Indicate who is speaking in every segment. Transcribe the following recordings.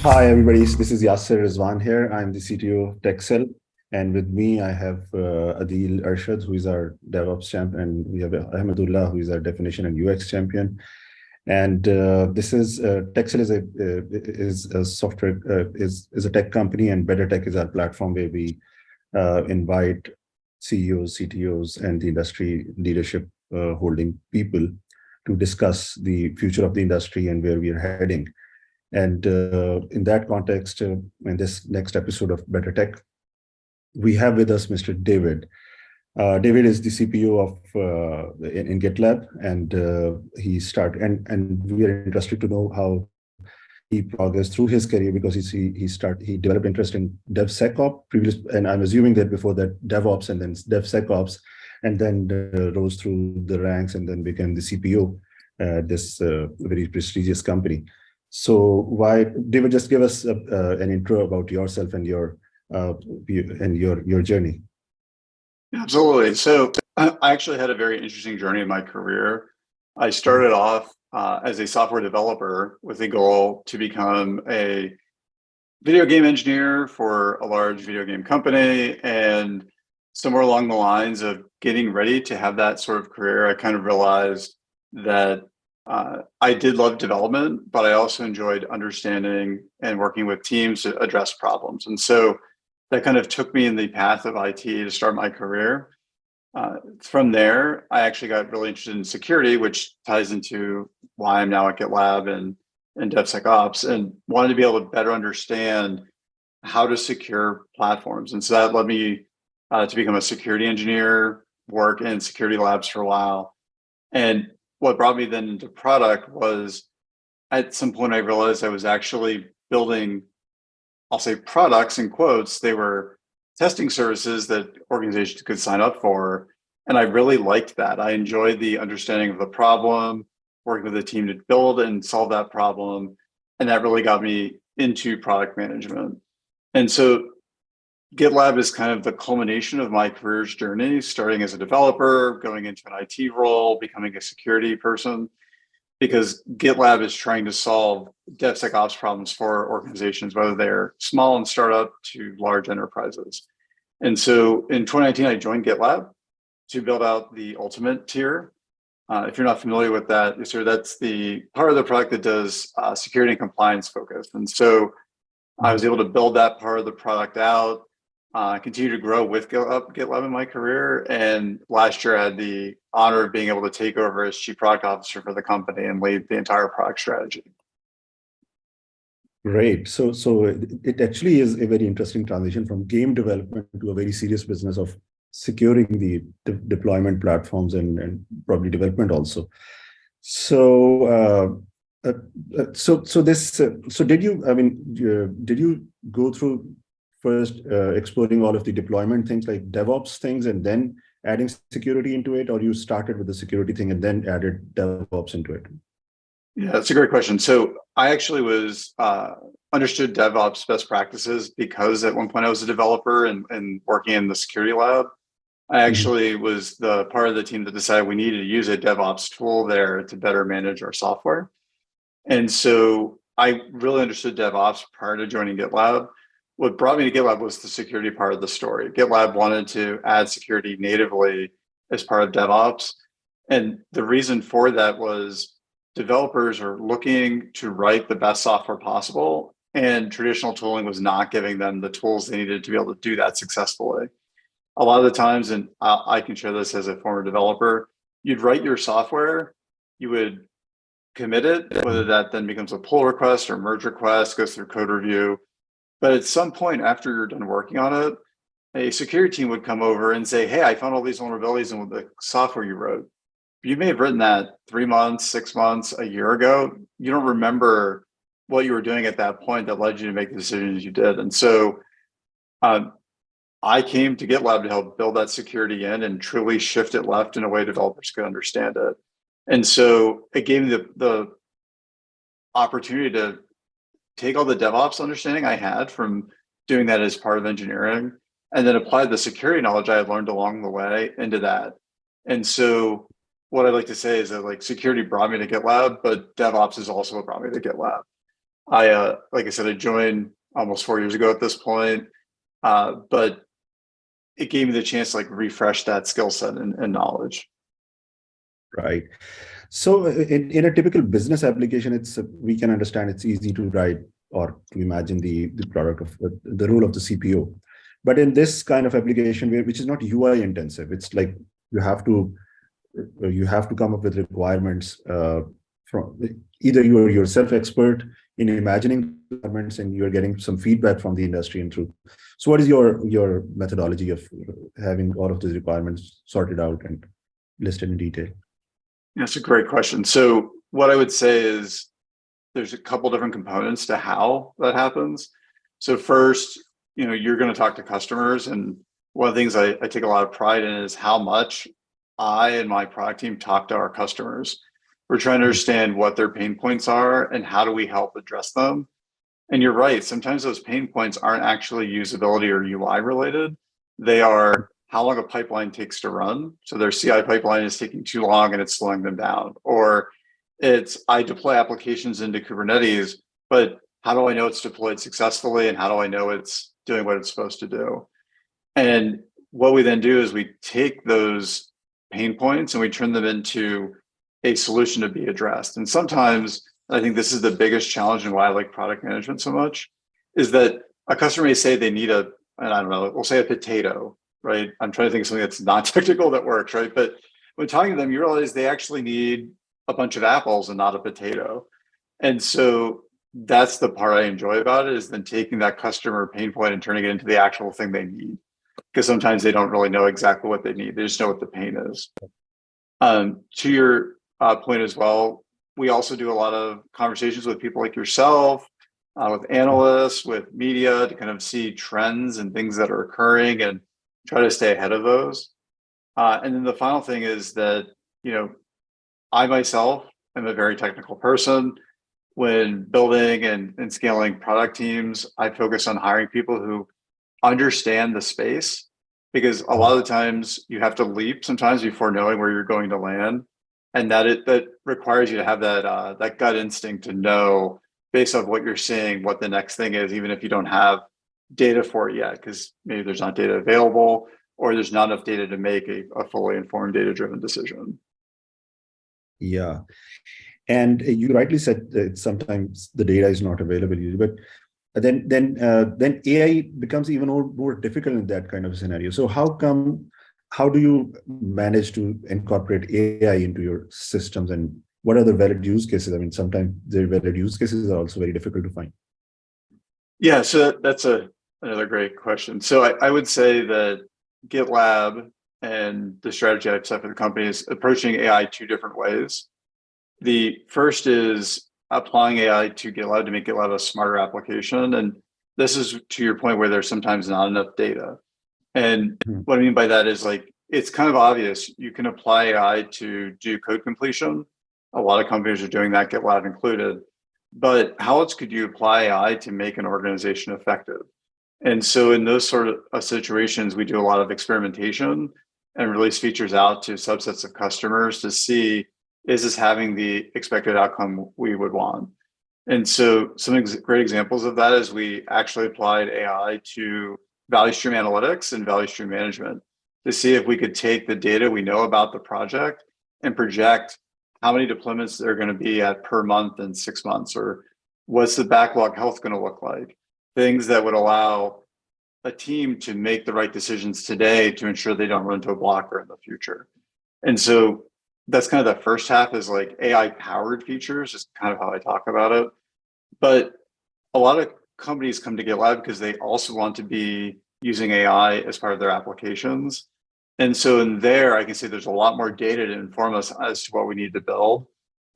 Speaker 1: Hi, everybody. This is Yasir Rizwan here. I'm the CTO of tkxel. And with me, I have Adeel Arshad, who is our DevOps champ, and we have Ahmad Ullah, who is our definition and UX champion. And this is tkxel is a software is a tech company, and Better Tech is our platform where we invite CEOs, CTOs, and the industry leadership holding people to discuss the future of the industry and where we are heading. And in that context, in this next episode of Better Tech, we have with us Mr. David. David is the CPO of in Gitlab, and and we are interested to know how he progressed through his career, because he developed interest in DevSecOps and I'm assuming that before that DevOps and then DevSecOps, and then rose through the ranks and then became the CPO at this very prestigious company. So David, just give us an intro about yourself and your journey.
Speaker 2: Absolutely. So I actually had a very interesting journey in my career. I started off as a software developer with a goal to become a video game engineer for a large video game company. And somewhere along the lines of getting ready to have that sort of career, I kind of realized that I did love development, but I also enjoyed understanding and working with teams to address problems. And so that kind of took me in the path of IT to start my career. From there, I actually got really interested in security, which ties into why I'm now at GitLab and DevSecOps, and wanted to be able to better understand how to secure platforms. And so that led me to become a security engineer, work in security labs for a while. And what brought me then into product was, at some point I realized I was actually building, I'll say products in quotes. They were testing services that organizations could sign up for. And I really liked that. I enjoyed the understanding of the problem, working with the team to build and solve that problem. And that really got me into product management. And so GitLab is kind of the culmination of my career's journey, starting as a developer, going into an IT role, becoming a security person, because GitLab is trying to solve DevSecOps problems for organizations, whether they're small and startup to large enterprises. And so in 2019, I joined GitLab to build out the ultimate tier. If you're not familiar with that, that's the part of the product that does security and compliance focus. And so I was able to build that part of the product out, continue to grow with GitLab in my career. And last year I had the honor of being able to take over as chief product officer for the company and lead the entire product strategy.
Speaker 1: Great. So it actually is a very interesting transition from game development to a very serious business of securing the deployment platforms and probably development also. So did you go through first exploring all of the deployment things like DevOps things and then adding security into it, or you started with the security thing and then added DevOps into it?
Speaker 2: Yeah, that's a great question. So I actually understood DevOps best practices because at one point I was a developer and working in the security lab. I actually was the part of the team that decided we needed to use a DevOps tool there to better manage our software. And so I really understood DevOps prior to joining GitLab. What brought me to GitLab was the security part of the story. GitLab wanted to add security natively as part of DevOps. And the reason for that was developers are looking to write the best software possible, and traditional tooling was not giving them the tools they needed to be able to do that successfully. A lot of the times, and I can share this as a former developer, you'd write your software, you would commit it, whether that then becomes a pull request or merge request, goes through code review. But at some point after you're done working on it, a security team would come over and say, hey, I found all these vulnerabilities in the software you wrote. You may have written that 3 months, 6 months, a year ago. You don't remember what you were doing at that point that led you to make the decisions you did. And so I came to GitLab to help build that security in and truly shift it left in a way developers could understand it. And so it gave me the opportunity to take all the DevOps understanding I had from doing that as part of engineering, and then apply the security knowledge I had learned along the way into that. And so what I like to say is that like security brought me to GitLab, but DevOps is also what brought me to GitLab. Like I said, I joined almost 4 years ago at this point, but it gave me the chance to like refresh that skill set and knowledge.
Speaker 1: Right. So in a typical business application, we can understand it's easy to write or to imagine the product of the role of the CPO. But in this kind of application, which is not UI intensive, it's like you have to come up with requirements from either you are yourself expert in imagining requirements and you're getting some feedback from the industry and through. So what is your methodology of having all of these requirements sorted out and listed in detail?
Speaker 2: That's a great question. So what I would say is there's a couple different components to how that happens. So first, you're going to talk to customers, and one of the things I take a lot of pride in is how much I and my product team talk to our customers. We're trying to understand what their pain points are and how do we help address them. And you're right, sometimes those pain points aren't actually usability or UI related. They are how long a pipeline takes to run. So their CI pipeline is taking too long and it's slowing them down. Or it's I deploy applications into Kubernetes, but how do I know it's deployed successfully and how do I know it's doing what it's supposed to do? And what we then do is we take those pain points and we turn them into a solution to be addressed. And sometimes I think this is the biggest challenge and why I like product management so much, is that a customer may say they need and I don't know, we'll say a potato, right? I'm trying to think of something that's not technical that works, right? But when talking to them, you realize they actually need a bunch of apples and not a potato. And so that's the part I enjoy about it, is then taking that customer pain point and turning it into the actual thing they need. Because sometimes they don't really know exactly what they need. They just know what the pain is. To your point as well, we also do a lot of conversations with people like yourself, with analysts, with media to kind of see trends and things that are occurring and try to stay ahead of those. And then the final thing is that, I myself am a very technical person. When building and scaling product teams, I focus on hiring people who understand the space, because a lot of the times you have to leap sometimes before knowing where you're going to land. And that requires you to have that gut instinct to know based on what you're seeing, what the next thing is, even if you don't have data for it yet, because maybe there's not data available or there's not enough data to make a fully informed data-driven decision.
Speaker 1: Yeah. And you rightly said that sometimes the data is not available, but then AI becomes even more difficult in that kind of scenario. So how do you manage to incorporate AI into your systems, and what are the valid use cases? I mean, sometimes the valid use cases are also very difficult to find.
Speaker 2: Yeah, so that's another great question. So I would say that Gitlab and the strategy I've set for the company is approaching AI two different ways. The first is applying AI to GitLab to make GitLab a smarter application. And this is to your point where there's sometimes not enough data. And what I mean by that is, like, it's kind of obvious. You can apply AI to do code completion. A lot of companies are doing that, GitLab included. But how else could you apply AI to make an organization effective? And so in those sort of situations, we do a lot of experimentation and release features out to subsets of customers to see, is this having the expected outcome we would want? And so some great examples of that is we actually applied AI to value stream analytics and value stream management to see if we could take the data we know about the project and project how many deployments they're going to be at per month in 6 months, or what's the backlog health going to look like? Things that would allow a team to make the right decisions today to ensure they don't run into a blocker in the future. And so that's kind of the first half, is like AI powered features, is kind of how I talk about it. But a lot of companies come to GitLab because they also want to be using AI as part of their applications. And so in there, I can say there's a lot more data to inform us as to what we need to build.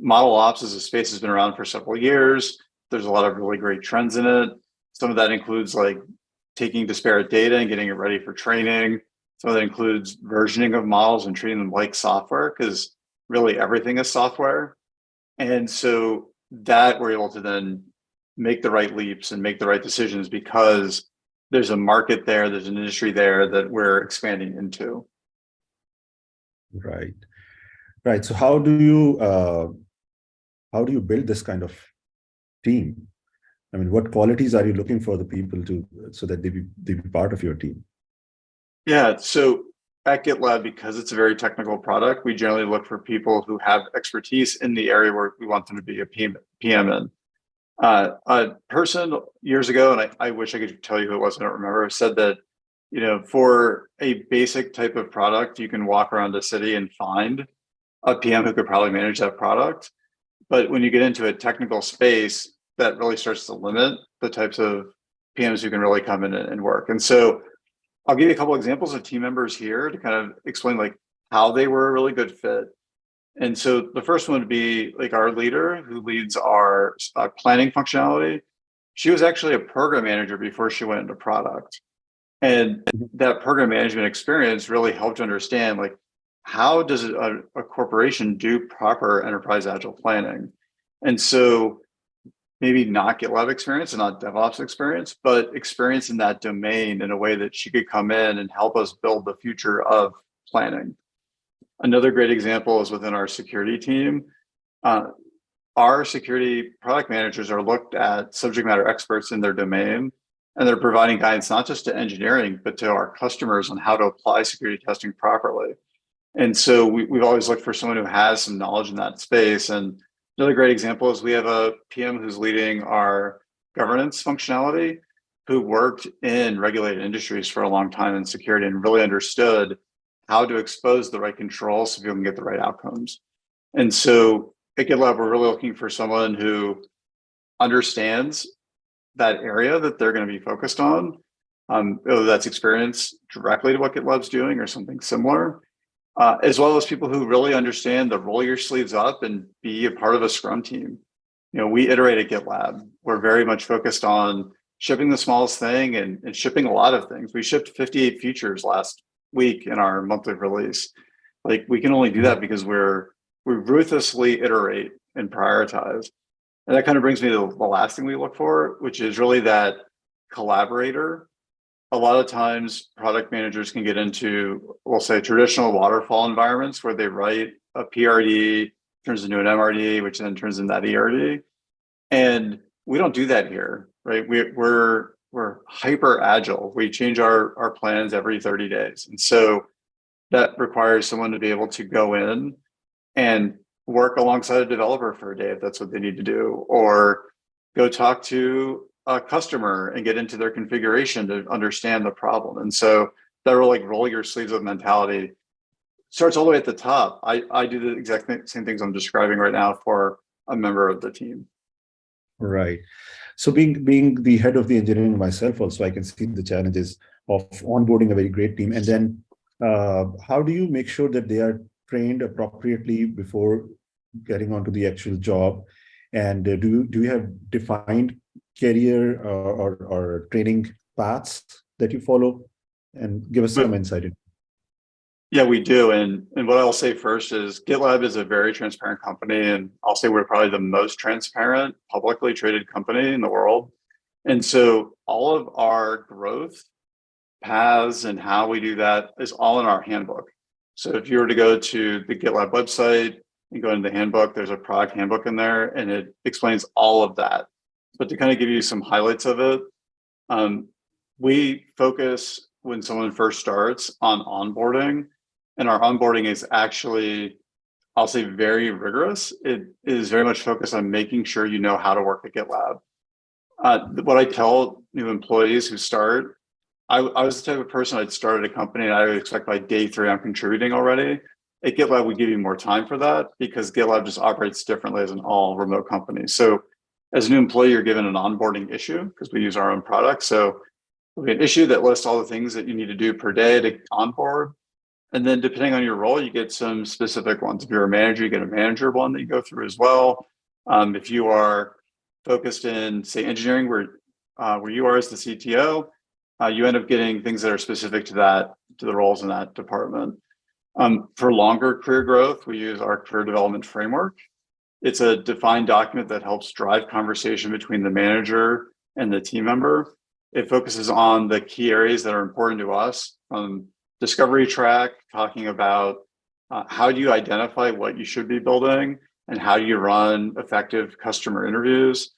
Speaker 2: Model ops as a space has been around for several years. There's a lot of really great trends in it. Some of that includes like taking disparate data and getting it ready for training. Some of that includes versioning of models and treating them like software, because really everything is software. And so that we're able to then make the right leaps and make the right decisions because there's a market there, there's an industry there that we're expanding into.
Speaker 1: Right. So how do you build this kind of team? I mean, what qualities are you looking for the people to, so that they be part of your team?
Speaker 2: Yeah, so at GitLab, because it's a very technical product, we generally look for people who have expertise in the area where we want them to be a PM in. A person years ago, and I wish I could tell you who it was, I don't remember, said that, for a basic type of product, you can walk around a city and find a PM who could probably manage that product. But when you get into a technical space, that really starts to limit the types of PMs who can really come in and work. And so I'll give you a couple examples of team members here to kind of explain like how they were a really good fit. And so the first one would be like our leader who leads our planning functionality. She was actually a program manager before she went into product. And that program management experience really helped understand like, how does a corporation do proper enterprise agile planning? And so maybe not GitLab experience and not DevOps experience, but experience in that domain in a way that she could come in and help us build the future of planning. Another great example is within our security team. Our security product managers are looked at subject matter experts in their domain, and they're providing guidance not just to engineering, but to our customers on how to apply security testing properly. And so we've always looked for someone who has some knowledge in that space. And another great example is we have a PM who's leading our governance functionality, who worked in regulated industries for a long time in security and really understood how to expose the right controls so people can get the right outcomes. And so at GitLab, we're really looking for someone who understands that area that they're going to be focused on, whether that's experience directly to what GitLab's doing or something similar. As well as people who really understand the roll your sleeves up and be a part of a Scrum team. We iterate at GitLab. We're very much focused on shipping the smallest thing and shipping a lot of things. We shipped 58 features last week in our monthly release. Like we can only do that because we ruthlessly iterate and prioritize. And that kind of brings me to the last thing we look for, which is really that collaborator. A lot of times product managers can get into, we'll say, traditional waterfall environments where they write a PRD, turns into an MRD, which then turns into that ERD. And we don't do that here, right? We're hyper agile. We change our plans every 30 days. And so that requires someone to be able to go in and work alongside a developer for a day if that's what they need to do, or go talk to a customer and get into their configuration to understand the problem. And so that like roll your sleeves up mentality starts all the way at the top. I do the exact same things I'm describing right now for a member of the team.
Speaker 1: Right. So being the head of the engineering myself, also I can see the challenges of onboarding a very great team. And then how do you make sure that they are trained appropriately before getting onto the actual job? And do you have defined career or training paths that you follow? And give us some insight.
Speaker 2: Yeah, we do. And what I'll say first is GitLab is a very transparent company. And I'll say we're probably the most transparent publicly traded company in the world. And so all of our growth paths and how we do that is all in our handbook. So if you were to go to the GitLab website and go into the handbook, there's a product handbook in there and it explains all of that. But to kind of give you some highlights of it, we focus when someone first starts on onboarding, and our onboarding is actually, I'll say, very rigorous. It is very much focused on making sure you know how to work at GitLab. What I tell new employees who start, I was the type of person, I'd started a company and I would expect by day 3 I'm contributing already. At GitLab, we give you more time for that because GitLab just operates differently as an all remote company. So as a new employee, you're given an onboarding issue because we use our own product. So we have an issue that lists all the things that you need to do per day to onboard. And then depending on your role, you get some specific ones. If you're a manager, you get a manager one that you go through as well. If you are focused in, say, engineering, where you are as the CTO, you end up getting things that are specific to the roles in that department. For longer career growth, we use our career development framework. It's a defined document that helps drive conversation between the manager and the team member. It focuses on the key areas that are important to us, from discovery track, talking about how do you identify what you should be building and how do you run effective customer interviews.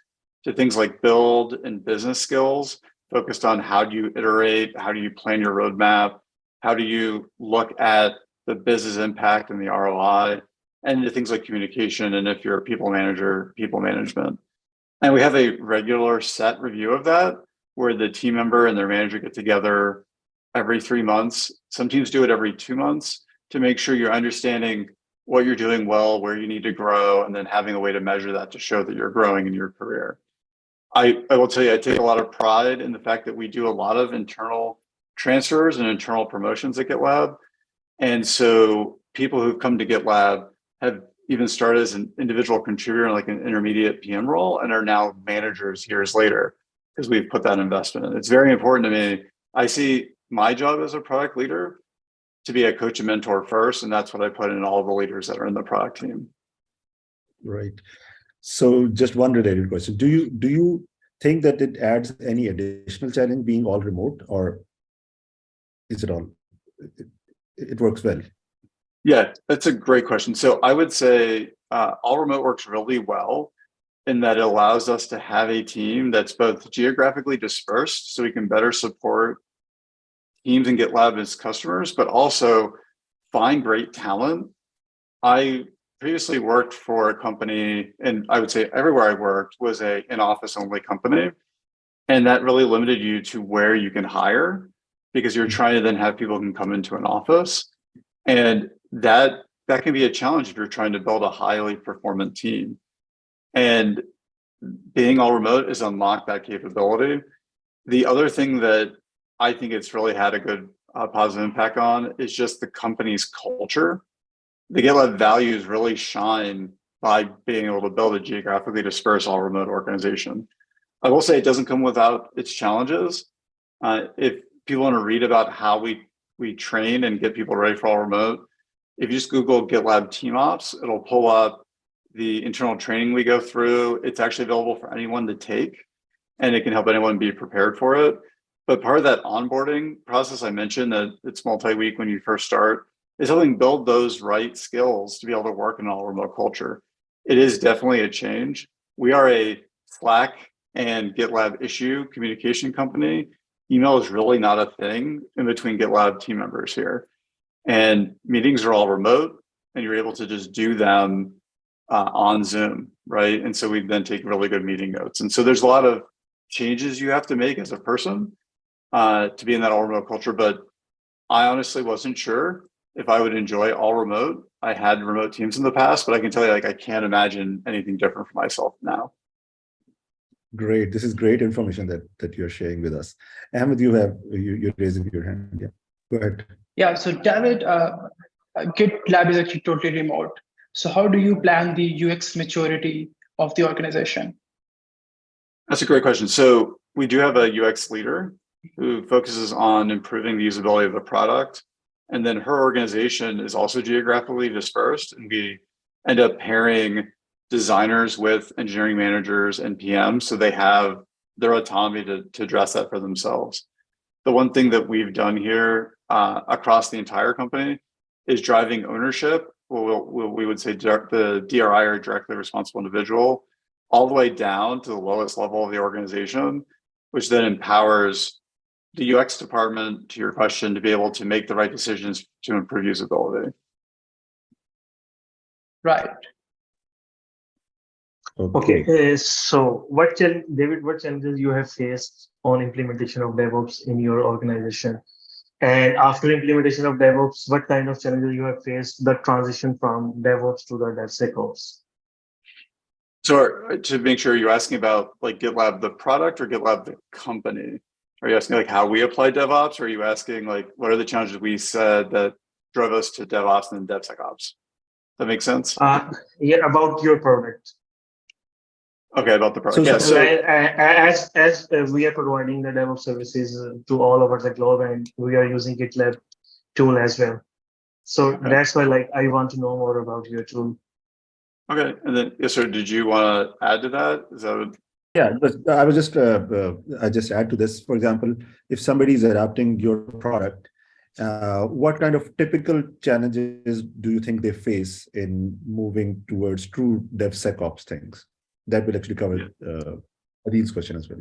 Speaker 2: to things like build and business skills focused on how do you iterate, how do you plan your roadmap, how do you look at the business impact and the ROI, and the things like communication, and if you're a people manager, people management. And we have a regular set review of that where the team member and their manager get together every 3 months. Some teams do it every 2 months to make sure you're understanding what you're doing well, where you need to grow, and then having a way to measure that to show that you're growing in your career. I will tell you, I take a lot of pride in the fact that we do a lot of internal transfers and internal promotions at GitLab. And so people who've come to GitLab have even started as an individual contributor in like an intermediate PM role and are now managers years later because we've put that investment in. It's very important to me. I see my job as a product leader to be a coach and mentor first, and that's what I put in all the leaders that are in the product team.
Speaker 1: Right. So just one related question. Do you think that it adds any additional challenge being all remote, or is it all, it works well?
Speaker 2: Yeah, that's a great question. So I would say all remote works really well in that it allows us to have a team that's both geographically dispersed so we can better support teams and GitLab as customers, but also find great talent. I previously worked for a company, and I would say everywhere I worked was an in-office only company. And that really limited you to where you can hire because you're trying to then have people who can come into an office. And that can be a challenge if you're trying to build a highly performant team. And being all remote has unlocked that capability. The other thing that I think it's really had a good positive impact on is just the company's culture. The GitLab values really shine by being able to build a geographically dispersed all remote organization. I will say it doesn't come without its challenges. If people want to read about how we train and get people ready for all remote, if you just Google GitLab Team Ops, it'll pull up the internal training we go through. It's actually available for anyone to take, and it can help anyone be prepared for it. But part of that onboarding process I mentioned, that it's multi-week when you first start, is helping build those right skills to be able to work in an all remote culture. It is definitely a change. We are a Slack and GitLab issue communication company. Email is really not a thing in between GitLab team members here. And meetings are all remote, and you're able to just do them on Zoom, right? And so we then take really good meeting notes. And so there's a lot of changes you have to make as a person to be in that all remote culture. But I honestly wasn't sure if I would enjoy all remote. I had remote teams in the past, but I can tell you, like, I can't imagine anything different for myself now.
Speaker 1: Great. This is great information that you're sharing with us. Ahmed, you're raising your hand. Yeah, go ahead.
Speaker 3: Yeah, so David, GitLab is actually totally remote. So how do you plan the UX maturity of the organization?
Speaker 2: That's a great question. So we do have a UX leader who focuses on improving the usability of the product. And then her organization is also geographically dispersed, and we end up pairing designers with engineering managers and PMs, so they have their autonomy to address that for themselves. The one thing that we've done here across the entire company is driving ownership. We would say the DRI, or directly responsible individual, all the way down to the lowest level of the organization, which then empowers the UX department, to your question, to be able to make the right decisions to improve usability.
Speaker 3: Right.
Speaker 4: Okay. So David, what challenges you have faced on implementation of DevOps in your organization? And after implementation of DevOps, what kind of challenges you have faced the transition from DevOps to the DevSecOps?
Speaker 2: So to make sure, you're asking about like GitLab the product or GitLab the company? Are you asking like how we apply DevOps, or are you asking like what are the challenges we said that drove us to DevOps and then DevSecOps? That makes sense?
Speaker 4: Yeah, about your product.
Speaker 2: Okay, about the product.
Speaker 4: So as we are providing the DevOps services to all over the globe, and we are using GitLab tool as well. So that's why, like, I want to know more about your tool.
Speaker 2: Okay, and then Yasir, did you want to add to that? Is that what...
Speaker 1: Yeah, but I was just I just add to this. For example, if somebody is adapting your product, what kind of typical challenges do you think they face in moving towards true DevSecOps things? That will actually cover Adil's question as well.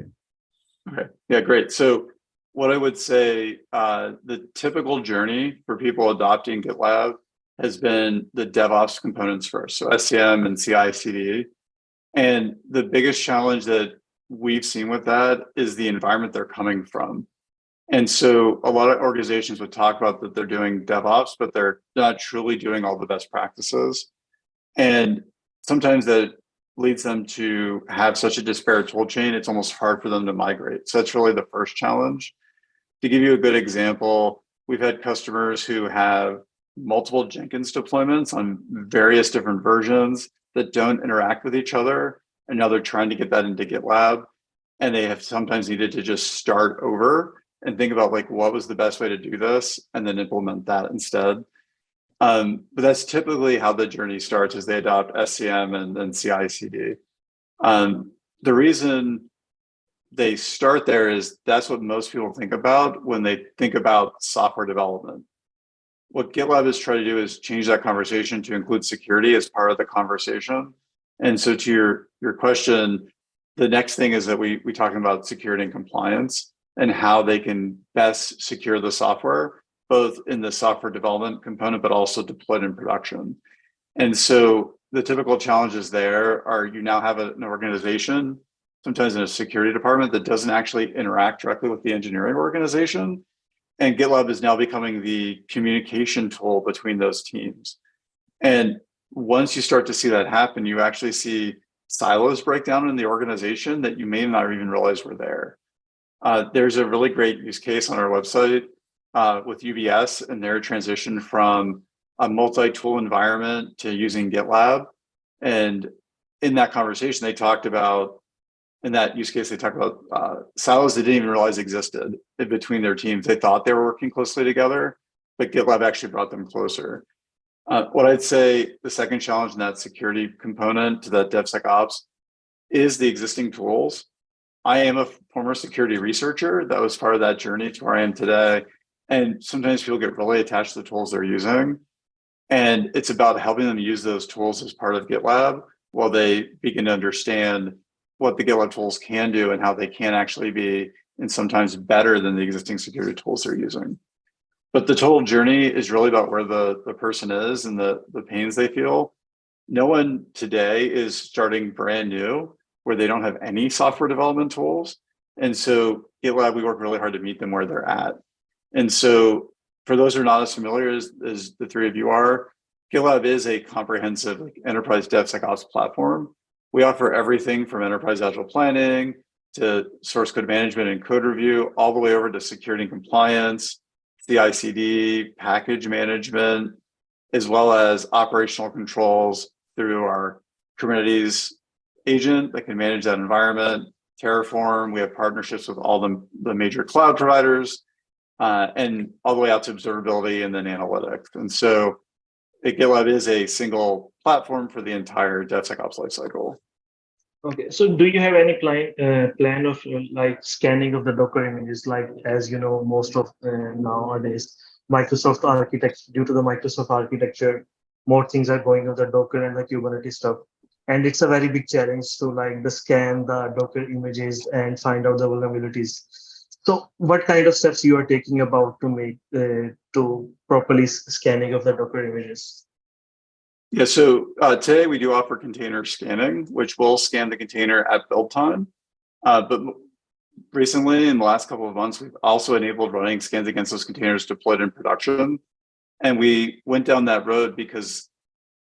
Speaker 2: Okay. Yeah, great. So what I would say, the typical journey for people adopting GitLab has been the DevOps components first. So SCM and CI/CD. And the biggest challenge that we've seen with that is the environment they're coming from. And so a lot of organizations would talk about that they're doing DevOps, but they're not truly doing all the best practices. And sometimes that leads them to have such a disparate tool chain, it's almost hard for them to migrate. So that's really the first challenge. To give you a good example, we've had customers who have multiple Jenkins deployments on various different versions that don't interact with each other. And now they're trying to get that into GitLab. And they have sometimes needed to just start over and think about like, what was the best way to do this? And then implement that instead. But that's typically how the journey starts, is they adopt SCM and then CI/CD. The reason they start there is that's what most people think about when they think about software development. What GitLab is trying to do is change that conversation to include security as part of the conversation. And so to your question, the next thing is that we talking about security and compliance and how they can best secure the software, both in the software development component, but also deployed in production. And so the typical challenges there are you now have an organization, sometimes in a security department, that doesn't actually interact directly with the engineering organization. And GitLab is now becoming the communication tool between those teams. And once you start to see that happen, you actually see silos break down in the organization that you may not even realize were there. There's a really great use case on our website with UBS and their transition from a multi-tool environment to using GitLab. And in that conversation, they talked about, in that use case, they talked about silos they didn't even realize existed in between their teams. They thought they were working closely together, but GitLab actually brought them closer. What I'd say the second challenge in that security component to that DevSecOps is the existing tools. I am a former security researcher. That was part of that journey to where I am today. And sometimes people get really attached to the tools they're using. And it's about helping them use those tools as part of GitLab while they begin to understand what the GitLab tools can do and how they can actually be, and sometimes better than the existing security tools they're using. But the total journey is really about where the person is and the pains they feel. No one today is starting brand new where they don't have any software development tools. And so GitLab, we work really hard to meet them where they're at. And so for those who are not as familiar as the three of you are, GitLab is a comprehensive enterprise DevSecOps platform. We offer everything from enterprise agile planning to source code management and code review, all the way over to security and compliance, CI/CD, package management, as well as operational controls through our Kubernetes agent that can manage that environment, Terraform. We have partnerships with all the major cloud providers, and all the way out to observability and then analytics. And so GitLab is a single platform for the entire DevSecOps lifecycle.
Speaker 4: Okay, so do you have any plan of like scanning of the Docker images? Like, as you know, most of nowadays, Microsoft architecture, due to the Microsoft architecture, more things are going on the Docker and the Kubernetes stuff. And it's a very big challenge to like scan the Docker images and find out the vulnerabilities. So what kind of steps you are taking about to make to properly scanning of the Docker images?
Speaker 2: Yeah, so today we do offer container scanning, which will scan the container at build time. But recently, in the last couple of months, we've also enabled running scans against those containers deployed in production. And we went down that road because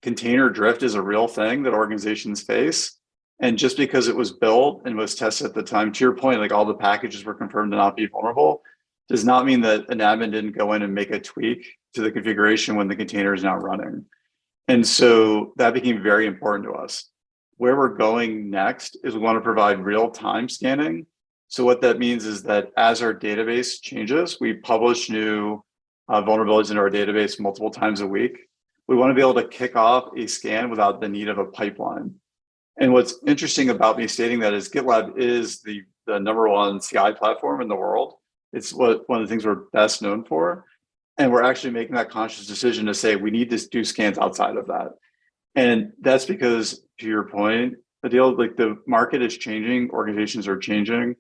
Speaker 2: container drift is a real thing that organizations face. And just because it was built and was tested at the time, to your point, like all the packages were confirmed to not be vulnerable, does not mean that an admin didn't go in and make a tweak to the configuration when the container is not running. And so that became very important to us. Where we're going next is we want to provide real-time scanning. So what that means is that as our database changes, we publish new vulnerabilities into our database multiple times a week. We want to be able to kick off a scan without the need of a pipeline. And what's interesting about me stating that is GitLab is the #1 CI platform in the world. It's one of the things we're best known for. And we're actually making that conscious decision to say we need to do scans outside of that. And that's because, to your point, Adeel, like the market is changing, organizations are changing.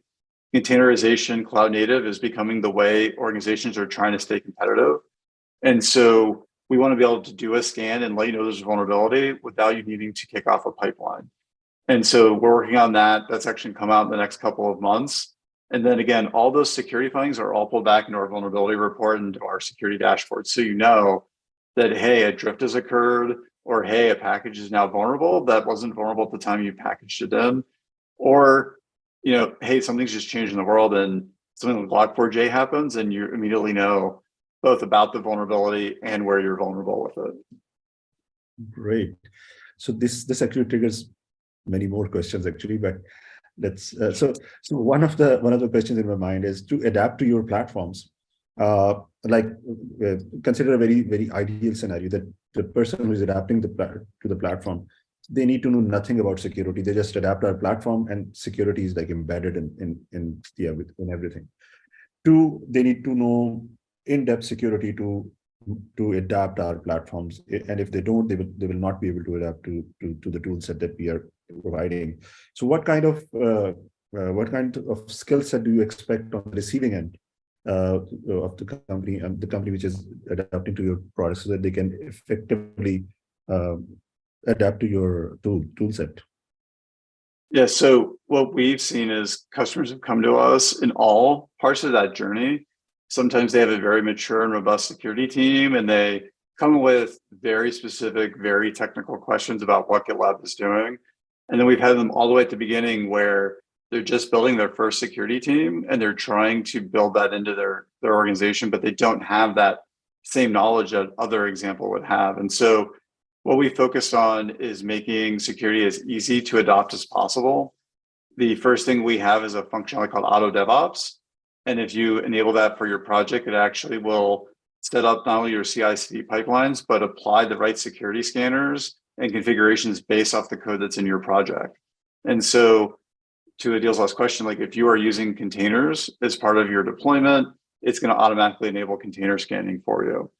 Speaker 2: Containerization, cloud native is becoming the way organizations are trying to stay competitive. And so we want to be able to do a scan and let you know there's a vulnerability without you needing to kick off a pipeline. And so we're working on that. That's actually come out in the next couple of months. And then again, all those security findings are all pulled back into our vulnerability report and into our security dashboard. So you know that, hey, a drift has occurred, or hey, a package is now vulnerable that wasn't vulnerable at the time you packaged it in. Or, you know, hey, something's just changed in the world and something like Log4j happens and you immediately know both about the vulnerability and where you're vulnerable with it.
Speaker 1: Great. So this actually triggers many more questions actually, but let's so one of the questions in my mind is to adapt to your platforms. Consider a very ideal scenario that the person who is adapting to the platform, they need to know nothing about security. They just adapt our platform and security is like embedded in everything. Two, they need to know in-depth security to adapt our platforms, and if they don't, they will not be able to adapt to the tool set that we are providing. So what kind of skill set do you expect on the receiving end of the company which is adapting to your product, so that they can effectively adapt to your tool set?
Speaker 2: Yeah, so what we've seen is customers have come to us in all parts of that journey. Sometimes they have a very mature and robust security team, and they come with very specific, very technical questions about what GitLab is doing. And then we've had them all the way at the beginning where they're just building their first security team and they're trying to build that into their organization, but they don't have that same knowledge that other example would have. And so what we focused on is making security as easy to adopt as possible. The first thing we have is a functionality called Auto DevOps. And if you enable that for your project, it actually will set up not only your CI/CD pipelines, but apply the right security scanners and configurations based off the code that's in your project. And so to Adeel's last question, like if you are using containers as part of your deployment, it's going to automatically enable container scanning for you.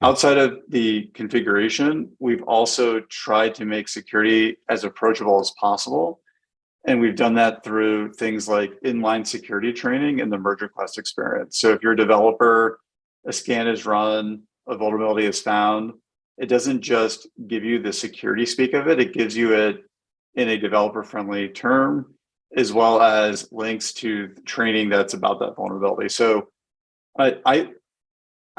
Speaker 2: Outside of the configuration, we've also tried to make security as approachable as possible. And we've done that through things like inline security training and the merge request experience. So if you're a developer, a scan is run, a vulnerability is found, it doesn't just give you the security speak of it, it gives you it in a developer-friendly term, as well as links to training that's about that vulnerability. So I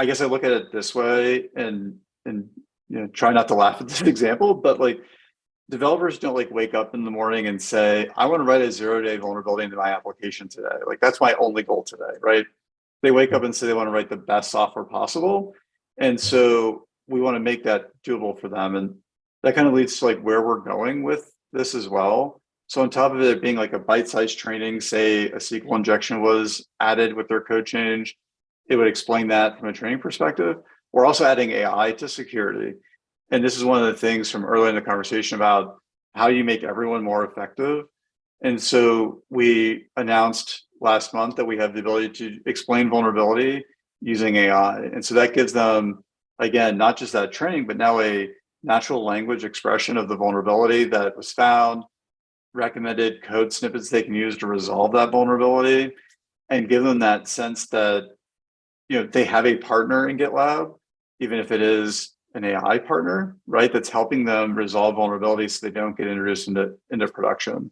Speaker 2: guess I look at it this way and you know, try not to laugh at this example, but like developers don't like wake up in the morning and say, I want to write a 0-day vulnerability into my application today. Like that's my only goal today, right? They wake up and say they want to write the best software possible. And so we want to make that doable for them. And that kind of leads to like where we're going with this as well. So on top of it being like a bite-sized training, say a SQL injection was added with their code change, it would explain that from a training perspective. We're also adding AI to security. And this is one of the things from earlier in the conversation about how you make everyone more effective. And so we announced last month that we have the ability to explain vulnerability using AI. And so that gives them, again, not just that training, but now a natural language expression of the vulnerability that was found, recommended code snippets they can use to resolve that vulnerability, and give them that sense that, you know, they have a partner in GitLab, even if it is an AI partner, right? That's helping them resolve vulnerabilities so they don't get introduced into production.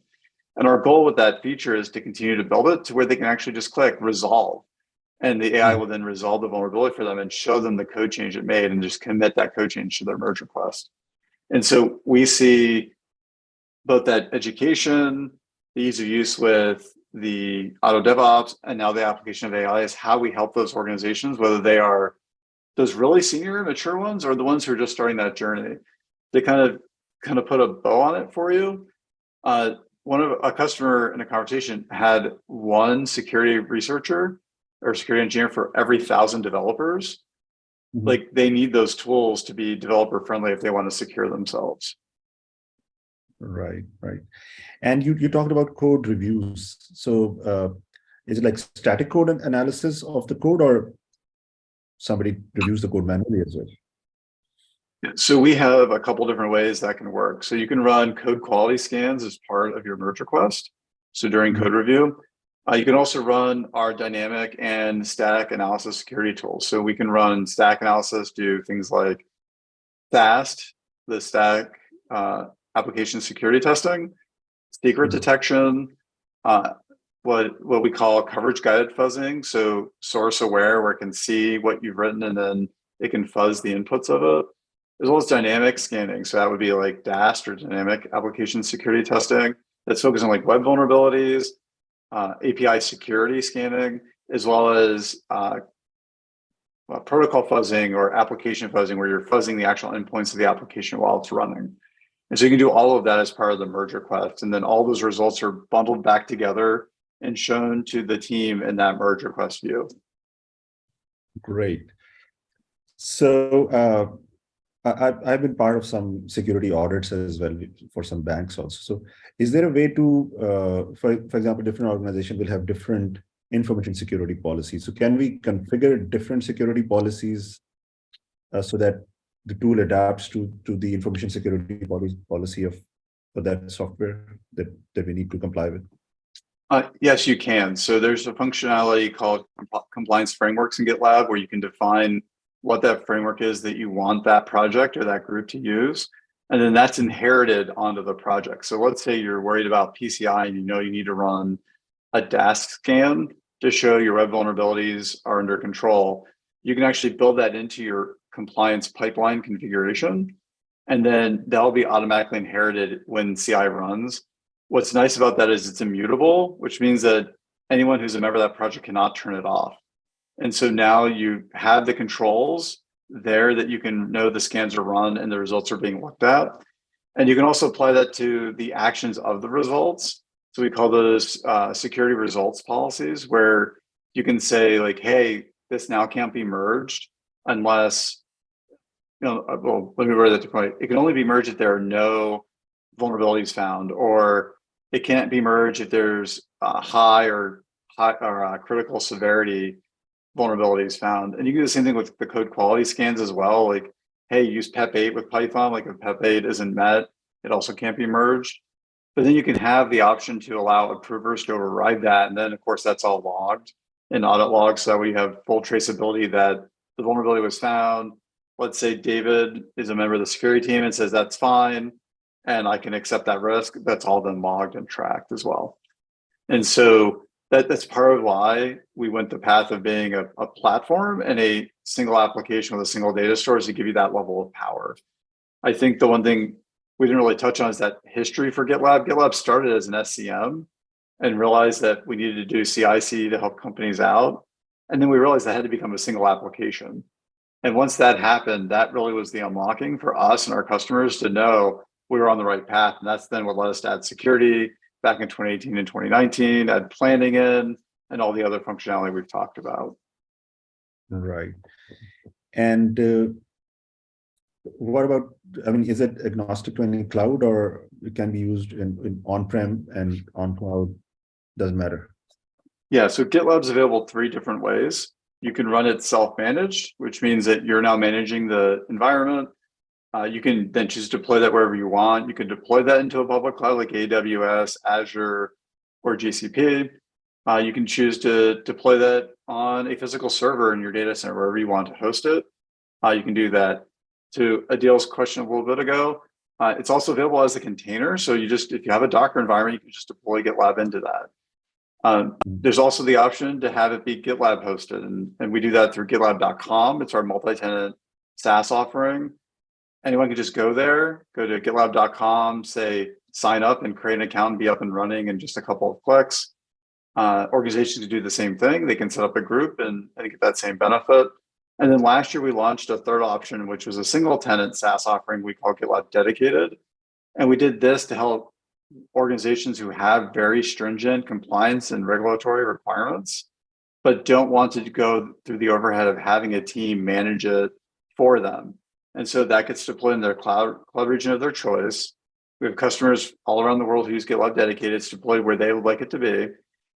Speaker 2: And our goal with that feature is to continue to build it to where they can actually just click resolve. And the AI will then resolve the vulnerability for them and show them the code change it made and just commit that code change to their merge request. And so we see both that education, the ease of use with the auto DevOps, and now the application of AI is how we help those organizations, whether they are those really senior and mature ones or the ones who are just starting that journey. They kind of put a bow on it for you. One of a customer in a conversation had one security researcher or security engineer for every 1,000 developers. Mm-hmm. Like they need those tools to be developer friendly if they want to secure themselves.
Speaker 1: Right. And you talked about code reviews. So is it like static code analysis of the code, or somebody reviews the code manually as well?
Speaker 2: So we have a couple different ways that can work. So you can run code quality scans as part of your merge request. So during code review, you can also run our dynamic and static analysis security tools. So we can run static analysis, do things like SAST, the static application security testing, secret detection, what we call coverage guided fuzzing. So source aware, where it can see what you've written and then it can fuzz the inputs of it, as well as dynamic scanning. So that would be like DAST or dynamic application security testing that's focused on like web vulnerabilities, API security scanning, as well as protocol fuzzing or application fuzzing, where you're fuzzing the actual endpoints of the application while it's running. And so you can do all of that as part of the merge request. And then all those results are bundled back together and shown to the team in that merge request view.
Speaker 1: Great. So I've been part of some security audits as well for some banks also. So is there a way to, for example, different organizations will have different information security policies. So can we configure different security policies so that the tool adapts to the information security policy of for that software that we need to comply with?
Speaker 2: Yes, you can. So there's a functionality called compliance frameworks in GitLab where you can define what that framework is that you want that project or that group to use. And then that's inherited onto the project. So let's say you're worried about PCI and you know you need to run a DAST scan to show your web vulnerabilities are under control. You can actually build that into your compliance pipeline configuration, and then that'll be automatically inherited when CI runs. What's nice about that is it's immutable, which means that anyone who's a member of that project cannot turn it off. And so now you have the controls there that you can know the scans are run and the results are being looked at. And you can also apply that to the actions of the results. So we call those security results policies, where you can say like, hey, this now can't be merged unless, well, let me word that differently. It can only be merged if there are no vulnerabilities found, or it can't be merged if there's high or critical severity vulnerabilities found. And you can do the same thing with the code quality scans as well. Like, hey, use PEP8 with Python. Like if PEP8 isn't met, it also can't be merged. But then you can have the option to allow approvers to override that. And then of course that's all logged in audit logs, so that we have full traceability that the vulnerability was found. Let's say David is a member of the security team and says that's fine, and I can accept that risk. That's all then logged and tracked as well. And so that's part of why we went the path of being a platform and a single application with a single data store, is to give you that level of power. I think the one thing we didn't really touch on is that history for GitLab. GitLab started as an SCM and realized that we needed to do CI/CD to help companies out. And then we realized that had to become a single application. And once that happened, that really was the unlocking for us and our customers to know we were on the right path. And that's then what led us to add security back in 2018 and 2019, add planning in, and all the other functionality we've talked about.
Speaker 1: Right. And what about, I mean, is it agnostic to any cloud, or it can be used in on-prem and on cloud? Doesn't matter.
Speaker 2: Yeah, so GitLab's available 3 different ways. You can run it self-managed, which means that you're now managing the environment. You can then choose to deploy that wherever you want. You can deploy that into a public cloud like AWS, Azure, or GCP. You can choose to deploy that on a physical server in your data center, wherever you want to host it. You can do that. To Adeel's question a little bit ago, it's also available as a container. So you just, if you have a Docker environment, you can just deploy GitLab into that. There's also the option to have it be GitLab hosted, and we do that through gitlab.com. It's our multi-tenant SaaS offering. Anyone can just go there, go to gitlab.com, say sign up and create an account and be up and running in just a couple of clicks. Organizations can do the same thing. They can set up a group and get that same benefit. And then last year we launched a third option, which was a single tenant SaaS offering we call GitLab Dedicated. And we did this to help organizations who have very stringent compliance and regulatory requirements, but don't want to go through the overhead of having a team manage it for them. And so that gets deployed in their cloud region of their choice. We have customers all around the world who use GitLab Dedicated. It's deployed where they would like it to be.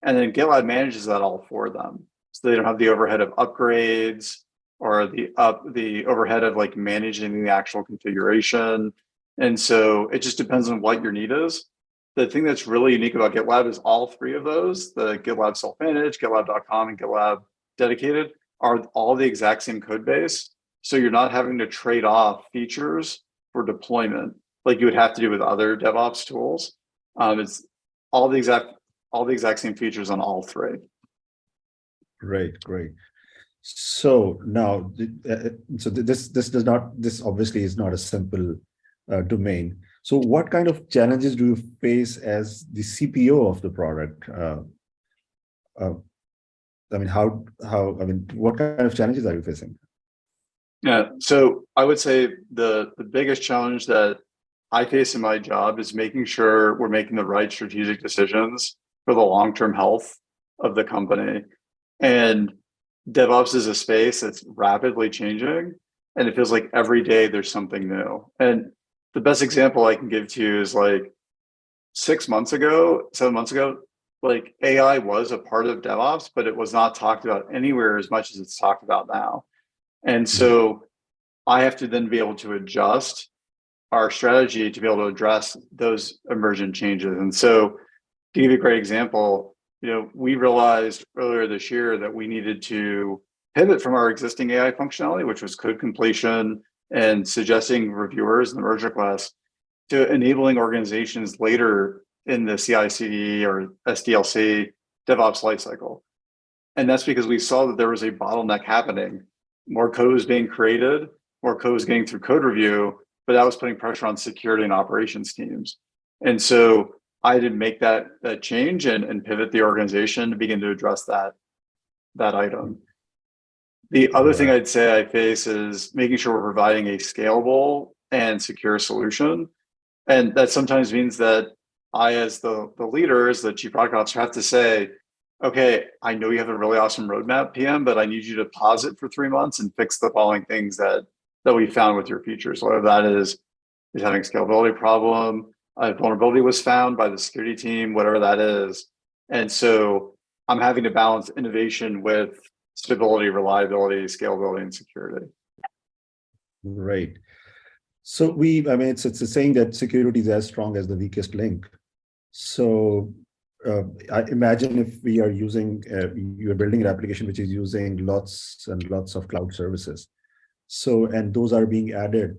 Speaker 2: And then GitLab manages that all for them. So they don't have the overhead of upgrades or the overhead of like managing the actual configuration. And so it just depends on what your need is. The thing that's really unique about GitLab is all three of those, the GitLab self-managed, GitLab.com, and GitLab dedicated, are all the exact same code base. So you're not having to trade off features for deployment like you would have to do with other DevOps tools. It's all the exact same features on all three.
Speaker 1: Great. So now, this obviously is not a simple domain. So what kind of challenges do you face as the CPO of the product? What kind of challenges are you facing?
Speaker 2: Yeah, so I would say the biggest challenge that I face in my job is making sure we're making the right strategic decisions for the long-term health of the company. And DevOps is a space that's rapidly changing, and it feels like every day there's something new. And the best example I can give to you is like 7 months ago, like AI was a part of DevOps, but it was not talked about anywhere as much as it's talked about now. And so I have to then be able to adjust our strategy to be able to address those emergent changes. And so to give you a great example, we realized earlier this year that we needed to pivot from our existing AI functionality, which was code completion and suggesting reviewers in the merge request, to enabling organizations later in the CI/CD or SDLC DevOps lifecycle. And that's because we saw that there was a bottleneck happening. More code was being created, more code was getting through code review, but that was putting pressure on security and operations teams. And so I had to make that change and pivot the organization to begin to address that item. The other thing I'd say I face is making sure we're providing a scalable and secure solution. And that sometimes means that I, as the leader, as the chief product officer, have to say, okay, I know you have a really awesome roadmap, PM, but I need you to pause it for 3 months and fix the following things that we found with your features. Whether that is having a scalability problem, a vulnerability was found by the security team, whatever that is. And so I'm having to balance innovation with stability, reliability, scalability, and security.
Speaker 1: Right. So it's a saying that security is as strong as the weakest link. So I imagine if we are using, you're building an application which is using lots and lots of cloud services. So, and those are being added,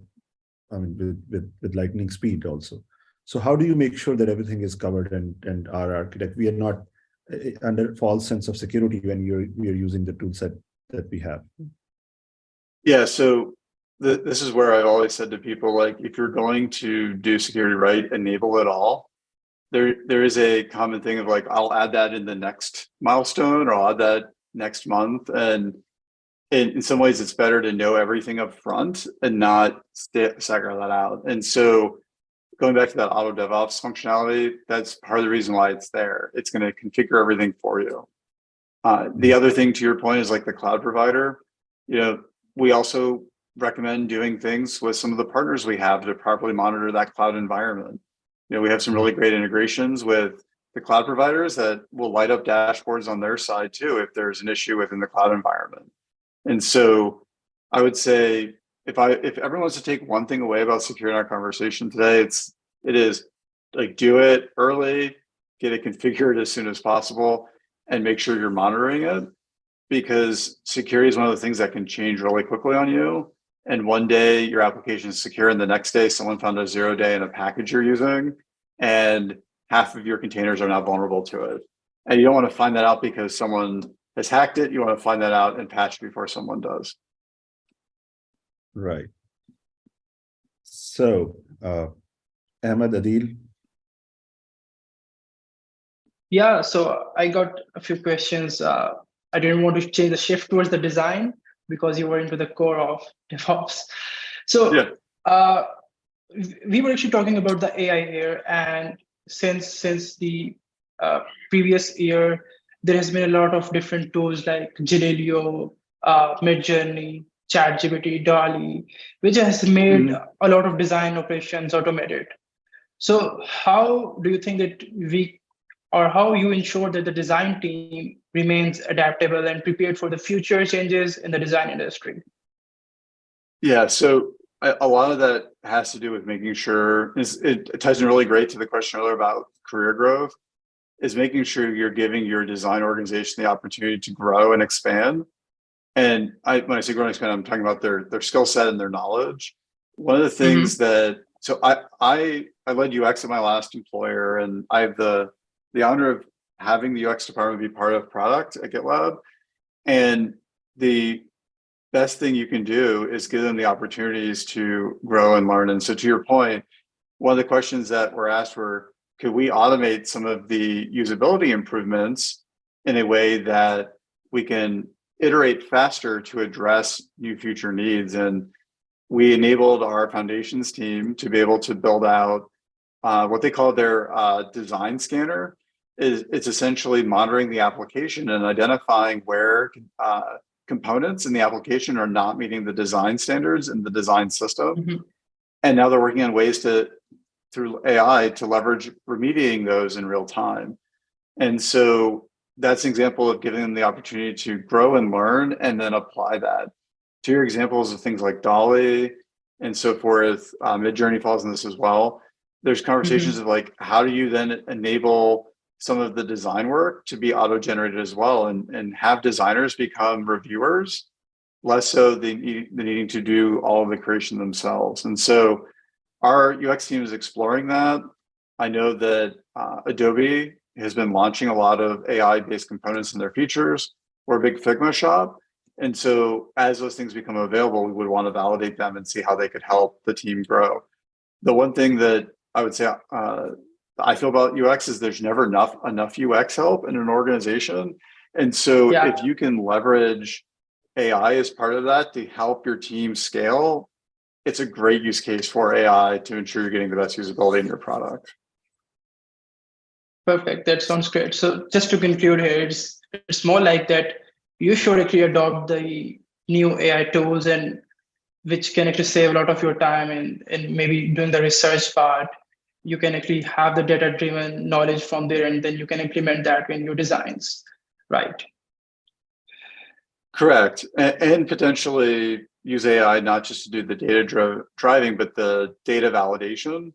Speaker 1: with lightning speed also. So how do you make sure that everything is covered and our architect, we are not under false sense of security when we are using the tool set that we have? Yeah,
Speaker 2: so this is where I've always said to people, like, if you're going to do security right, enable it all. There is a common thing of like, I'll add that in the next milestone, or I'll add that next month. And in some ways, it's better to know everything up front and not stagger that out. And so going back to that auto DevOps functionality, that's part of the reason why it's there. It's going to configure everything for you. The other thing, to your point, is like the cloud provider. We also recommend doing things with some of the partners we have to properly monitor that cloud environment. We have some really great integrations with the cloud providers that will light up dashboards on their side too if there's an issue within the cloud environment. And so I would say, if everyone wants to take one thing away about securing our conversation today, it is like, do it early, get it configured as soon as possible, and make sure you're monitoring it, because security is one of the things that can change really quickly on you. And one day your application is secure, and the next day someone found a 0-day in a package you're using, and half of your containers are now vulnerable to it. And you don't want to find that out because someone has hacked it. You want to find that out and patch before someone does.
Speaker 1: Right. So, Ahmad, Adeel.
Speaker 3: Yeah, so I got a few questions. I didn't want to change the shift towards the design because you were into the core of DevOps. So yeah. We were actually talking about the AI here, and since the previous year, there has been a lot of different tools like Gitlab, Midjourney, ChatGPT, DALL-E, which has made a lot of design operations automated. So how do you think that how you ensure that the design team remains adaptable and prepared for the future changes in the design industry?
Speaker 2: Yeah, so a lot of that has to do with making sure it ties in really great to the question earlier about career growth, is making sure you're giving your design organization the opportunity to grow and expand. And when I say grow and expand, I'm talking about their skill set and their knowledge. One of the things that I led UX at my last employer, and I have the honor of having the UX department be part of product at Gitlab. And the best thing you can do is give them the opportunities to grow and learn. And so to your point, one of the questions that were asked were, could we automate some of the usability improvements in a way that we can iterate faster to address new future needs? And we enabled our foundations team to be able to build out what they call their design scanner. It's essentially monitoring the application and identifying where components in the application are not meeting the design standards in the design system. And now they're working on ways through AI to leverage remediating those in real time. And so that's an example of giving them the opportunity to grow and learn and then apply that. To your examples of things like Dolly and so forth, Midjourney falls in this as well. There's conversations of like, how do you then enable some of the design work to be auto-generated as well, and have designers become reviewers, less so than needing to do all of the creation themselves. And so our UX team is exploring that. I know that Adobe has been launching a lot of AI-based components in their features. We're a big Figma shop. And so as those things become available, we would want to validate them and see how they could help the team grow. The one thing that I would say I feel about UX is there's never enough UX help in an organization. And so if you can leverage AI as part of that to help your team scale, it's a great use case for AI to ensure you're getting the best usability in your product.
Speaker 3: Perfect. That sounds great. So just to conclude here, it's more like that you should actually adopt the new AI tools, and which can actually save a lot of your time and maybe doing the research part. You can actually have the data-driven knowledge from there, and then you can implement that in your designs, right?
Speaker 2: Correct. And potentially use AI not just to do the data driving, but the data validation.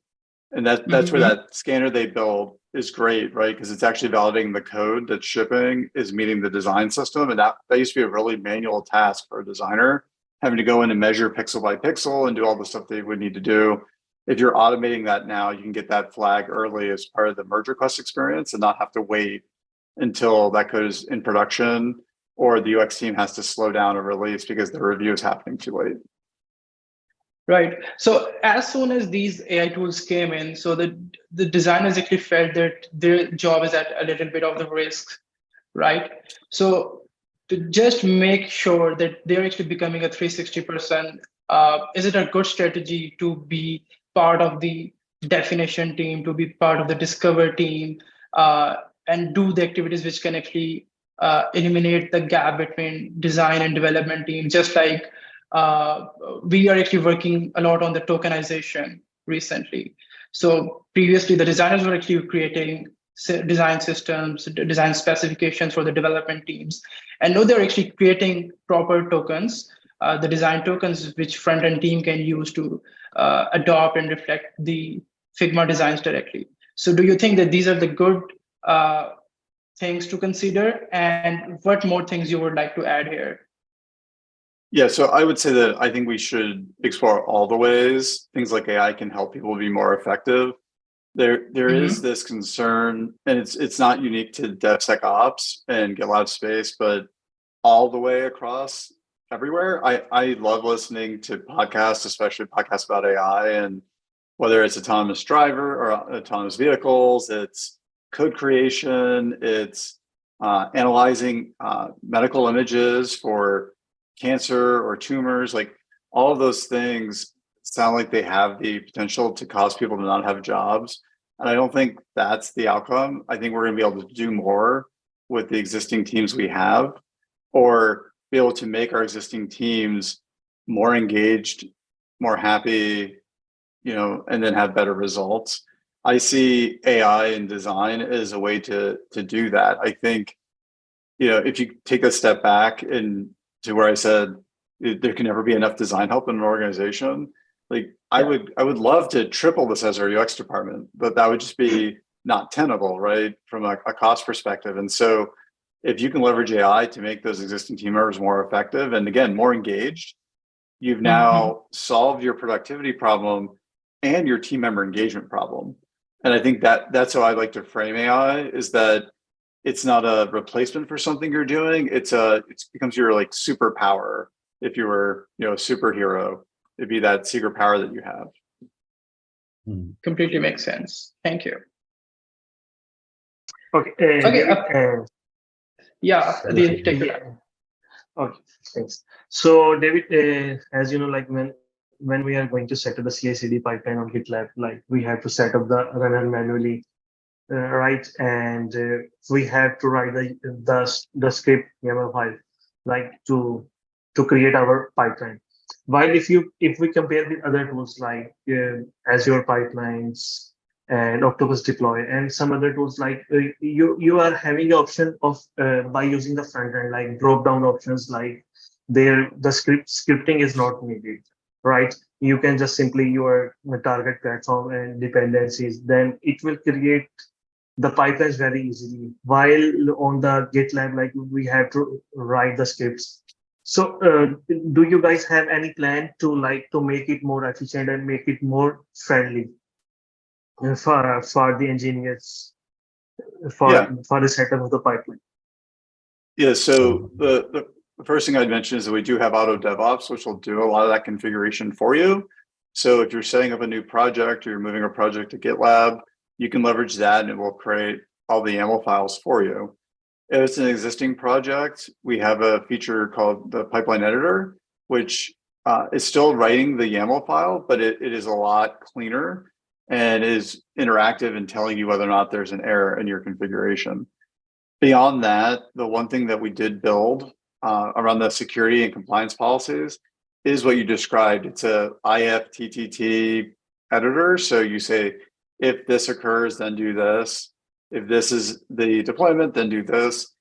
Speaker 2: And that's where that scanner they build is great, right? Because it's actually validating the code that's shipping is meeting the design system. And that used to be a really manual task for a designer, having to go in and measure pixel by pixel and do all the stuff they would need to do. If you're automating that now, you can get that flag early as part of the merge request experience and not have to wait until that code is in production or the UX team has to slow down a release because the review is happening too late.
Speaker 3: Right. So as soon as these AI tools came in, so the designers actually felt that their job is at a little bit of the risk, right? So to just make sure that they're actually becoming a 360%, is it a good strategy to be part of the definition team, to be part of the discover team, and do the activities which can actually eliminate the gap between design and development team, just like we are actually working a lot on the tokenization recently. So previously, the designers were actually creating design systems, design specifications for the development teams. And now they're actually creating proper tokens, the design tokens, which front-end team can use to adopt and reflect the Figma designs directly. So do you think that these are the good things to consider? And what more things you would like to add here?
Speaker 2: Yeah, so I would say that I think we should explore all the ways things like AI can help people be more effective. There is this concern, and it's not unique to DevSecOps and GitLab space, but all the way across everywhere. I love listening to podcasts, especially podcasts about AI, and whether it's autonomous driver or autonomous vehicles, it's code creation, it's analyzing medical images for cancer or tumors, like all of those things sound like they have the potential to cause people to not have jobs. And I don't think that's the outcome. I think we're going to be able to do more with the existing teams we have, or be able to make our existing teams more engaged, more happy, and then have better results. I see AI in design as a way to do that. I think, if you take a step back and to where I said there can never be enough design help in an organization. Like I would love to triple this as our UX department, but that would just be not tenable, right? From a cost perspective. And so if you can leverage AI to make those existing team members more effective and again, more engaged, you've now solved your productivity problem and your team member engagement problem. And I think that's how I like to frame AI, is that it's not a replacement for something you're doing. It becomes your like superpower. If you were, a superhero, it'd be that secret power that you have.
Speaker 3: Completely makes sense. Thank you.
Speaker 4: Okay.
Speaker 3: Yeah, Adeel, take it.
Speaker 4: Okay, thanks. So David, as you know, like when we are going to set up the CI/CD pipeline on GitLab, like we have to set up the runner manually, right? And we have to write the script YAML file, like to create our pipeline. While if we compare with other tools like Azure Pipelines and Octopus Deploy and some other tools, like you are having the option of by using the front end, like drop down options, like the scripting is not needed, right? You can just simply your target platform and dependencies, then it will create the pipelines very easily. While on the GitLab, like we have to write the scripts. So do you guys have any plan to make it more efficient and make it more friendly for the engineers for the setup of the pipeline?
Speaker 2: Yeah. So the first thing I'd mention is that we do have auto DevOps, which will do a lot of that configuration for you. So if you're setting up a new project or you're moving a project to GitLab, you can leverage that and it will create all the YAML files for you. If it's an existing project, we have a feature called the pipeline editor, which is still writing the YAML file, but it is a lot cleaner and is interactive in telling you whether or not there's an error in your configuration. Beyond that, the one thing that we did build around the security and compliance policies is what you described. It's a IFTTT editor. So you say, if this occurs, then do this. If this is the deployment, then do this.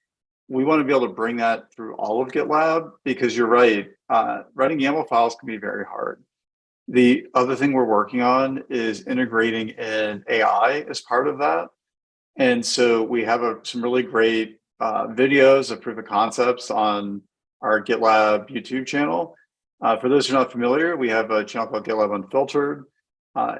Speaker 2: We want to be able to bring that through all of GitLab because you're right, writing YAML files can be very hard. The other thing we're working on is integrating in AI as part of that. And so we have some really great videos of proof of concepts on our GitLab YouTube channel. For those who are not familiar, we have a channel called GitLab Unfiltered.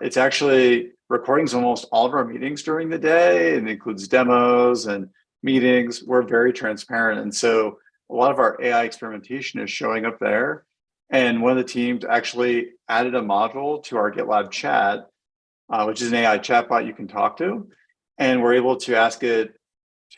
Speaker 2: It's actually recordings of almost all of our meetings during the day, and it includes demos and meetings. We're very transparent. And so a lot of our AI experimentation is showing up there. And one of the teams actually added a module to our GitLab chat, which is an AI chatbot you can talk to. And we're able to ask it,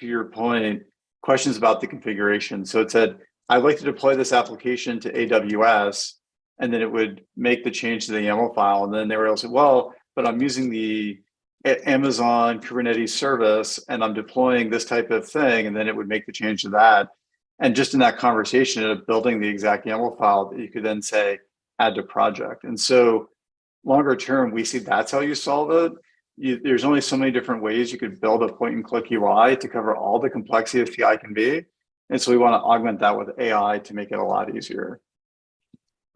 Speaker 2: to your point, questions about the configuration. So it said, I'd like to deploy this application to AWS, and then it would make the change to the YAML file. And then they were able to say, well, but I'm using the Amazon Kubernetes service and I'm deploying this type of thing. And then it would make the change to that. And just in that conversation of building the exact YAML file that you could then say, add to project. And so longer term, we see that's how you solve it. There's only so many different ways you could build a point and click UI to cover all the complexity of CI can be. And so we want to augment that with AI to make it a lot easier.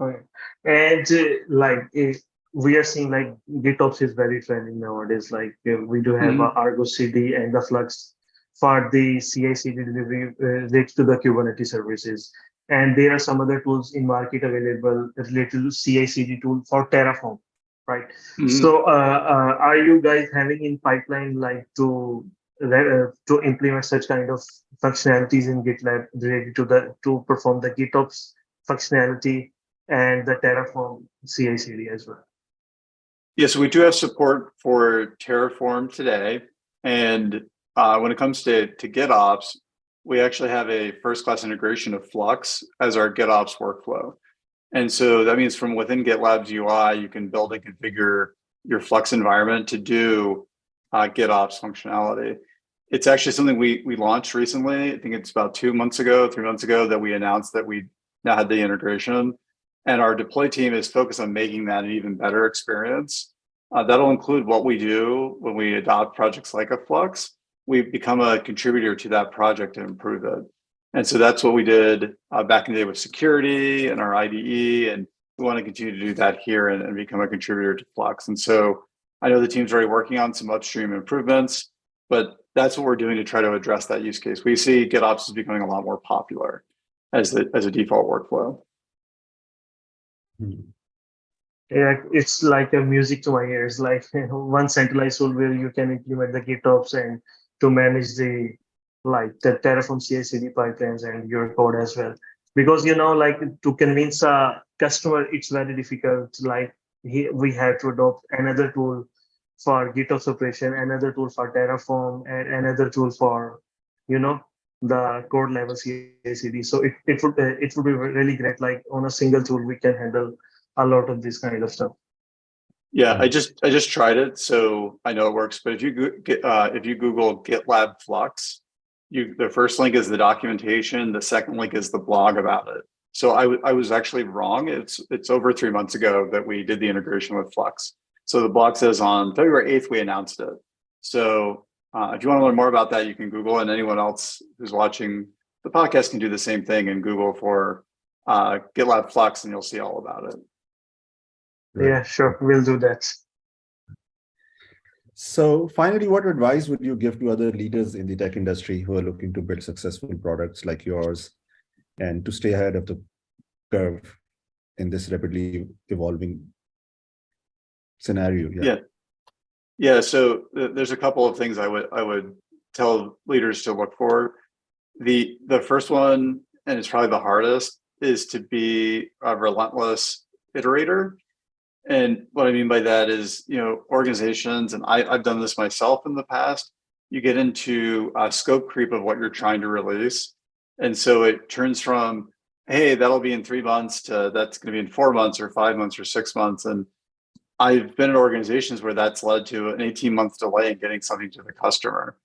Speaker 4: Okay. And we are seeing like GitOps is very trending nowadays. Like we do have Argo CD and the Flux for the CI/CD delivery related to the Kubernetes services. And there are some other tools in market available related to CI/CD tool for Terraform, right? So are you guys having in pipeline like to implement such kind of functionalities in GitLab related to perform the GitOps functionality and the Terraform CI/CD as well?
Speaker 2: Yes, we do have support for Terraform today. And when it comes to GitOps, we actually have a first-class integration of Flux as our GitOps workflow. And so that means from within GitLab's UI, you can build and configure your Flux environment to do GitOps functionality. It's actually something we launched recently. I think it's about 3 months ago, that we announced that we now had the integration. And our deploy team is focused on making that an even better experience. That'll include what we do when we adopt projects like a Flux. We become a contributor to that project to improve it. And so that's what we did back in the day with security and our IDE. And we want to continue to do that here and become a contributor to Flux. And so I know the team's already working on some upstream improvements, but that's what we're doing to try to address that use case. We see GitOps is becoming a lot more popular as a default workflow.
Speaker 4: Yeah, it's like a music to my ears, like one centralized tool where you can implement the GitOps and to manage the Terraform CI/CD pipelines and your code as well. Because like to convince a customer, it's very difficult. Like we have to adopt another tool for GitOps operation, another tool for Terraform, and another tool for the code level CI/CD. So it would be really great. Like on a single tool, we can handle a lot of this kind of stuff.
Speaker 2: Yeah, I just tried it, so I know it works. But if you Google GitLab Flux, the first link is the documentation. The second link is the blog about it. So I was actually wrong. It's over 3 months ago that we did the integration with Flux. So the blog says on February 8th we announced it. So if you want to learn more about that, you can Google, and anyone else who's watching the podcast can do the same thing and Google for GitLab Flux, and you'll see all about it.
Speaker 1: Right.
Speaker 4: Yeah, sure. We'll do that.
Speaker 1: So finally, what advice would you give to other leaders in the tech industry who are looking to build successful products like yours and to stay ahead of the curve in this rapidly evolving scenario?
Speaker 2: Yeah. So there's a couple of things I would tell leaders to look for. The first one, and it's probably the hardest, is to be a relentless iterator. And what I mean by that is, organizations, and I've done this myself in the past, you get into a scope creep of what you're trying to release. And so it turns from, hey, that'll be in 3 months to that's going to be in 4 months or 5 months or 6 months. And I've been in organizations where that's led to an 18-month delay in getting something to the customer.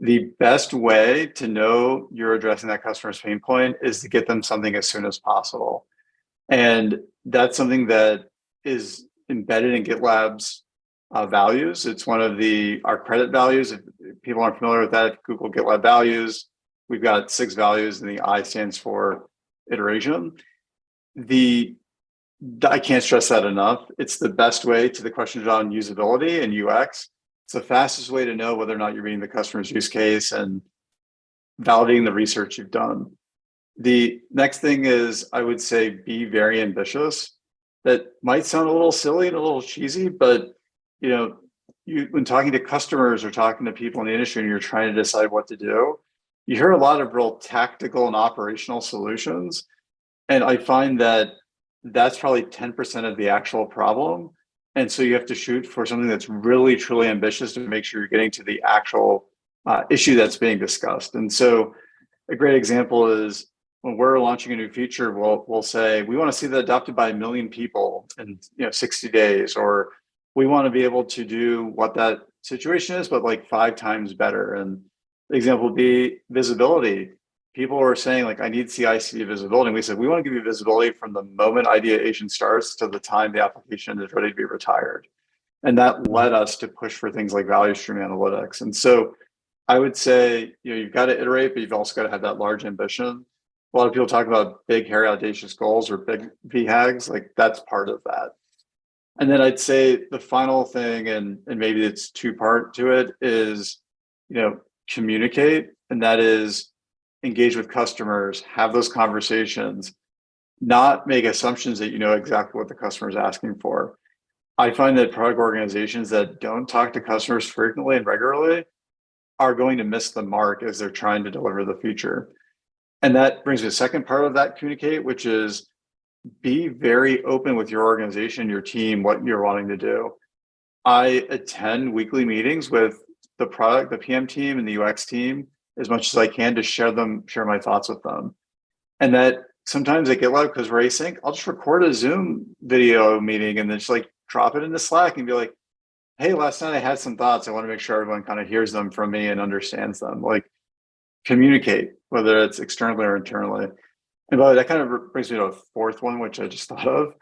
Speaker 2: The best way to know you're addressing that customer's pain point is to get them something as soon as possible. And that's something that is embedded in GitLab's values. It's one of our credit values. If people aren't familiar with that, Google GitLab values. We've got 6 values, and the I stands for iteration. I can't stress that enough. It's the best way to the questions on usability and UX. It's the fastest way to know whether or not you're meeting the customer's use case and validating the research you've done. The next thing is, I would say, be very ambitious. That might sound a little silly and a little cheesy, but when talking to customers or talking to people in the industry and you're trying to decide what to do, you hear a lot of real tactical and operational solutions. And I find that that's probably 10% of the actual problem. And so you have to shoot for something that's really, truly ambitious to make sure you're getting to the actual issue that's being discussed. And so a great example is when we're launching a new feature, we'll say, we want to see that adopted by 1 million people in 60 days, or we want to be able to do what that situation is, but like 5 times better. And the example would be visibility. People were saying, like, I need CI/CD visibility. And we said, we want to give you visibility from the moment ideation starts to the time the application is ready to be retired. And that led us to push for things like value stream analytics. And so I would say, you've got to iterate, but you've also got to have that large ambition. A lot of people talk about big, hairy, audacious goals or big VHAGs. Like, that's part of that. And then I'd say the final thing, and maybe it's 2-part to it, is, communicate. And that is engage with customers, have those conversations, not make assumptions that you know exactly what the customer is asking for. I find that product organizations that don't talk to customers frequently and regularly are going to miss the mark as they're trying to deliver the feature. And that brings me to the second part of that communicate, which is be very open with your organization, your team, what you're wanting to do. I attend weekly meetings with the product, the PM team and the UX team as much as I can to share my thoughts with them. And that sometimes at GitLab, because we're async, I'll just record a Zoom video meeting and then just like drop it into Slack and be like, hey, last night I had some thoughts. I want to make sure everyone kind of hears them from me and understands them. Like, communicate, whether it's externally or internally. And by the way, that kind of brings me to a fourth one, which I just thought of.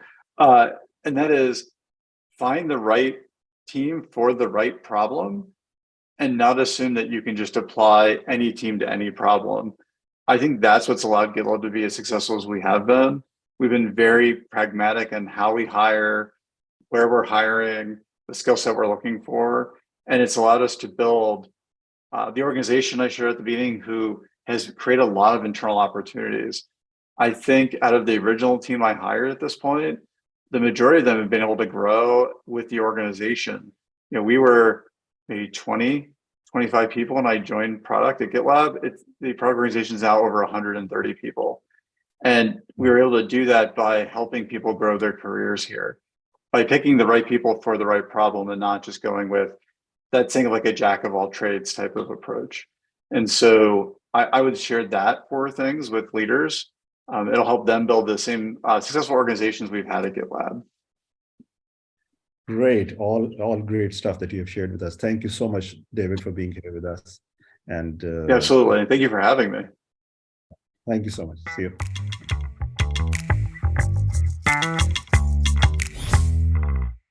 Speaker 2: And that is find the right team for the right problem and not assume that you can just apply any team to any problem. I think that's what's allowed Gitlab to be as successful as we have been. We've been very pragmatic in how we hire, where we're hiring, the skill set we're looking for. And it's allowed us to build the organization I shared at the beginning, who has created a lot of internal opportunities. I think out of the original team I hired at this point, the majority of them have been able to grow with the organization. You know, we were maybe 20, 25 people when I joined product at GitLab. The product organization is now over 130 people. And we were able to do that by helping people grow their careers here, by picking the right people for the right problem and not just going with that thing of like a jack of all trades type of approach. And so I would share that four things with leaders. It'll help them build the same successful organizations we've had at GitLab.
Speaker 1: Great, all great stuff that you have shared with us. Thank you so much, David, for being here with us. And
Speaker 2: yeah, absolutely. Thank you for having me.
Speaker 1: Thank you so much. See you.